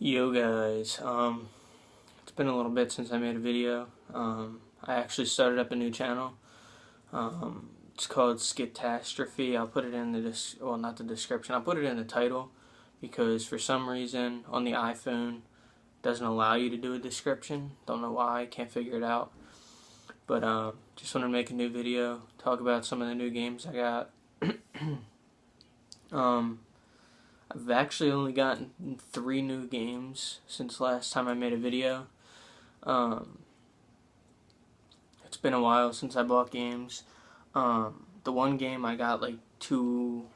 Yo guys, it's been a little bit since I made a video. I actually started up a new channel. It's called Skittastrophe. I'll put it in the not the description. I'll put it in the title because for some reason on the iPhone it doesn't allow you to do a description. Don't know why. Can't figure it out. But just wanted to make a new video, talk about some of the new games I got. I've actually only gotten 3 new games since last time I made a video. It's been a while since I bought games. The one game I got like two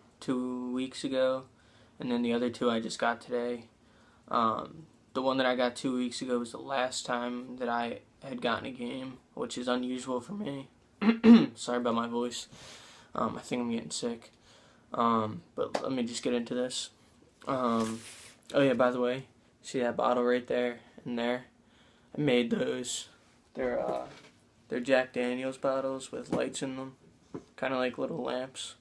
weeks ago, and then the other 2 I just got today. The one that I got 2 weeks ago was the last time that I had gotten a game, which is unusual for me. Sorry about my voice. I think I'm getting sick. But let me just get into this. Oh yeah, by the way, see that bottle right there and there? I made those. They're Jack Daniels bottles with lights in them, kind of like little lamps.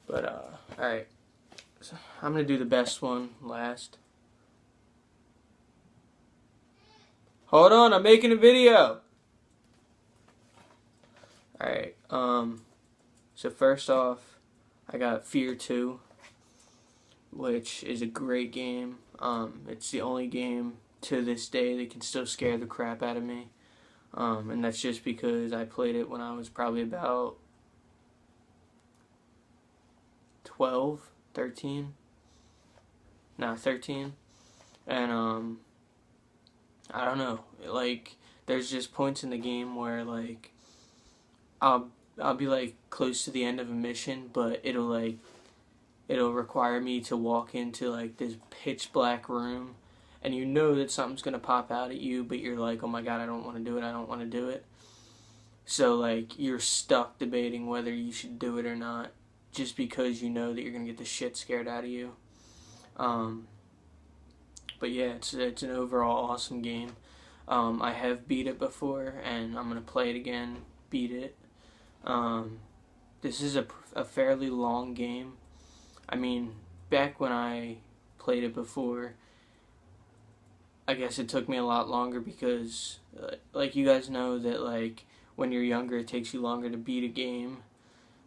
But alright, so I'm gonna do the best one last. Hold on, I'm making a video. Alright, so first off, I got Fear 2, which is a great game. It's the only game to this day that can still scare the crap out of me. And that's just because I played it when I was probably about 12, 13. Nah, 13. And, I don't know. Like, there's just points in the game where, like, I'll be, like, close to the end of a mission, but it'll require me to walk into like this pitch black room, and you know that something's gonna pop out at you, but you're like, oh my god, I don't want to do it, I don't want to do it. So like you're stuck debating whether you should do it or not, just because you know that you're gonna get the shit scared out of you. But yeah, it's an overall awesome game. I have beat it before, and I'm gonna play it again, beat it. This is a fairly long game. I mean, back when I played it before, I guess it took me a lot longer because, like you guys know that like when you're younger it takes you longer to beat a game.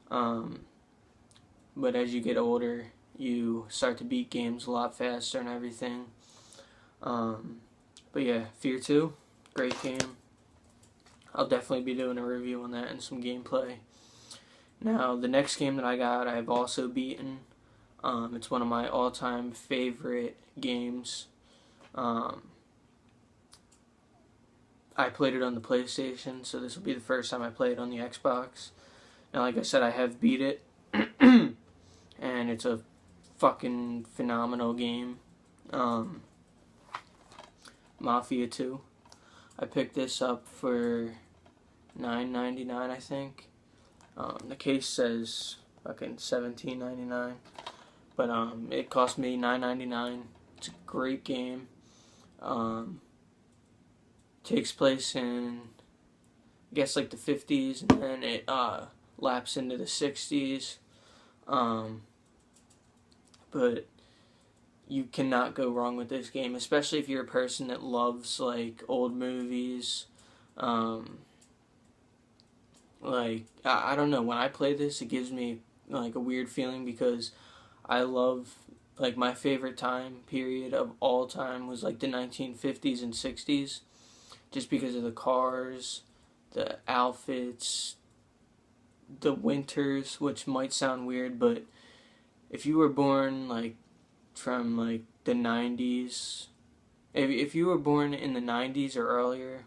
But as you get older, you start to beat games a lot faster and everything. But yeah, Fear 2, great game. I'll definitely be doing a review on that and some gameplay. Now, the next game that I got, I've also beaten. It's one of my all-time favorite games. I played it on the PlayStation, so this will be the first time I play it on the Xbox. And like I said, I have beat it. And it's a fucking phenomenal game. Mafia 2. I picked this up for $9.99, I think. The case says fucking $17.99. But it cost me $9.99. It's a great game. Takes place in, I guess, like the 50s, and then it laps into the 60s. But you cannot go wrong with this game, especially if you're a person that loves like old movies. Like I don't know, when I play this, it gives me like a weird feeling because I love, like, my favorite time period of all time was like the 1950s and 60s, just because of the cars, the outfits, the winters, which might sound weird, but if you were born like from like the 90s, if you were born in the 90s or earlier,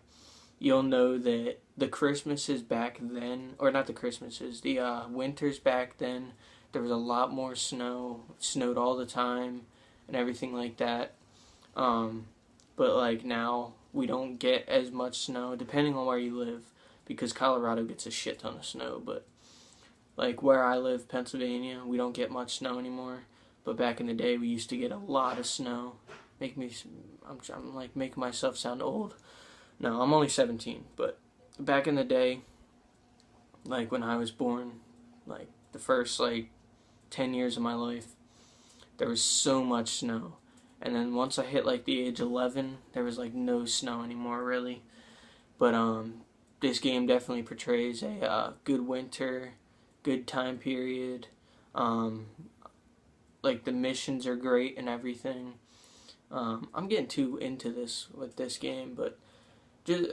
you'll know that the Christmases back then, or not the Christmases, the winters back then, there was a lot more snow. It snowed all the time and everything like that. But like now, we don't get as much snow, depending on where you live, because Colorado gets a shit ton of snow. But like where I live, Pennsylvania, we don't get much snow anymore. But back in the day, we used to get a lot of snow. I'm like making myself sound old. No, I'm only 17, but back in the day, like when I was born, like the first like 10 years of my life, there was so much snow. And then once I hit like the age 11, there was like no snow anymore really. But this game definitely portrays a good winter, good time period. Like the missions are great and everything. I'm getting too into this with this game, but just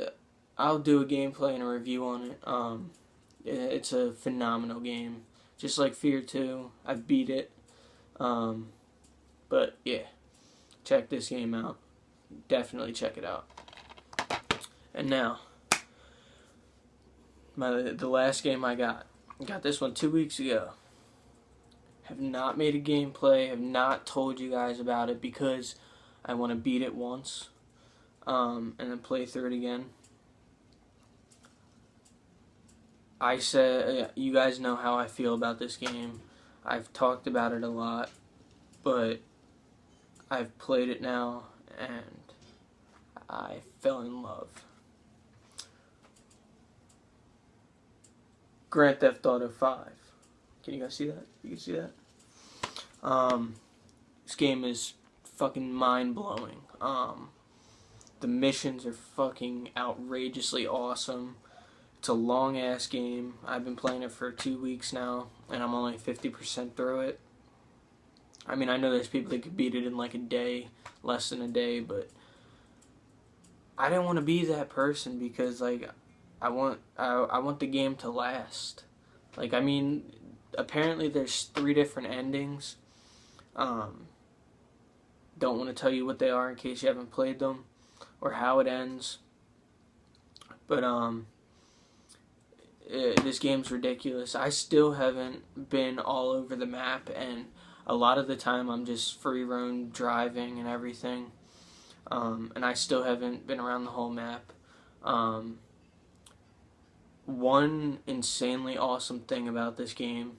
I'll do a gameplay and a review on it. It's a phenomenal game, just like Fear 2. I've beat it, but yeah, check this game out. Definitely check it out. And now, the last game I got this one 2 weeks ago. Have not made a gameplay. Have not told you guys about it because I want to beat it once, and then play through it again. I said, you guys know how I feel about this game. I've talked about it a lot, but I've played it now, and I fell in love. Grand Theft Auto 5. Can you guys see that? You can see that? This game is fucking mind-blowing. The missions are fucking outrageously awesome. It's a long-ass game. I've been playing it for 2 weeks now, and I'm only 50% through it. I mean, I know there's people that could beat it in like a day, less than a day, but I didn't want to be that person because, like, I want the game to last. Like, I mean, apparently there's 3 different endings. Don't want to tell you what they are in case you haven't played them or how it ends. But this game's ridiculous. I still haven't been all over the map, and a lot of the time I'm just free roam driving and everything. And I still haven't been around the whole map. One insanely awesome thing about this game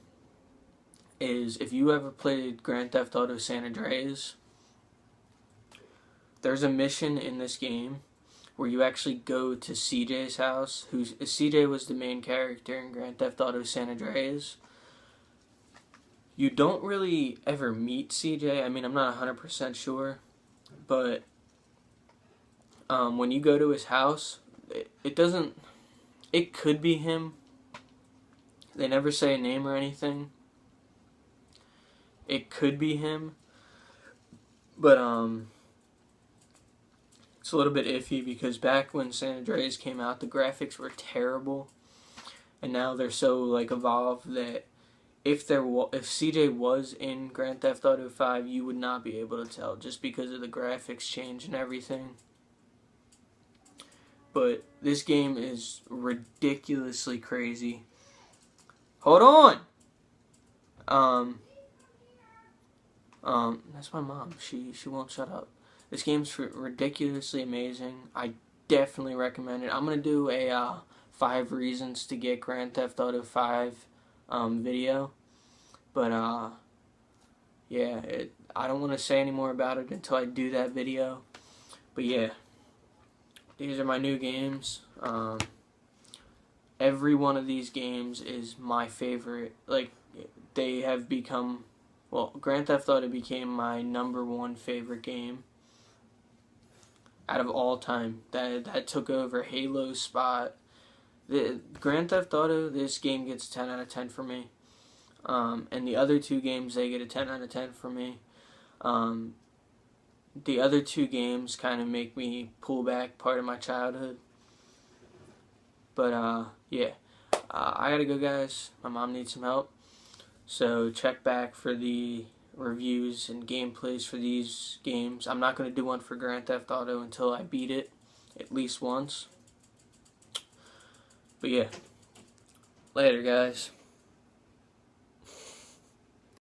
is if you ever played Grand Theft Auto San Andreas, there's a mission in this game where you actually go to CJ's house. CJ was the main character in Grand Theft Auto San Andreas. You don't really ever meet CJ. I mean, I'm not 100% sure, but when you go to his house, it could be him. They never say a name or anything. It could be him, but it's a little bit iffy because back when San Andreas came out, the graphics were terrible, and now they're so like evolved that if CJ was in Grand Theft Auto 5, you would not be able to tell just because of the graphics change and everything. But this game is ridiculously crazy. Hold on. That's my mom. She won't shut up. This game's ridiculously amazing. I definitely recommend it. I'm gonna do a 5 reasons to get Grand Theft Auto 5 video, but yeah, I don't want to say any more about it until I do that video. But yeah, these are my new games. Every one of these games is my favorite. Like, they have become, well, Grand Theft Auto became my #1 favorite game out of all time. That took over Halo's spot. The Grand Theft Auto, this game gets 10 out of 10 for me. And the other 2 games, they get a 10 out of 10 for me. The other 2 games kind of make me pull back part of my childhood. But yeah, I gotta go, guys. My mom needs some help. So check back for the reviews and gameplays for these games. I'm not gonna do one for Grand Theft Auto until I beat it at least once. But yeah, later, guys.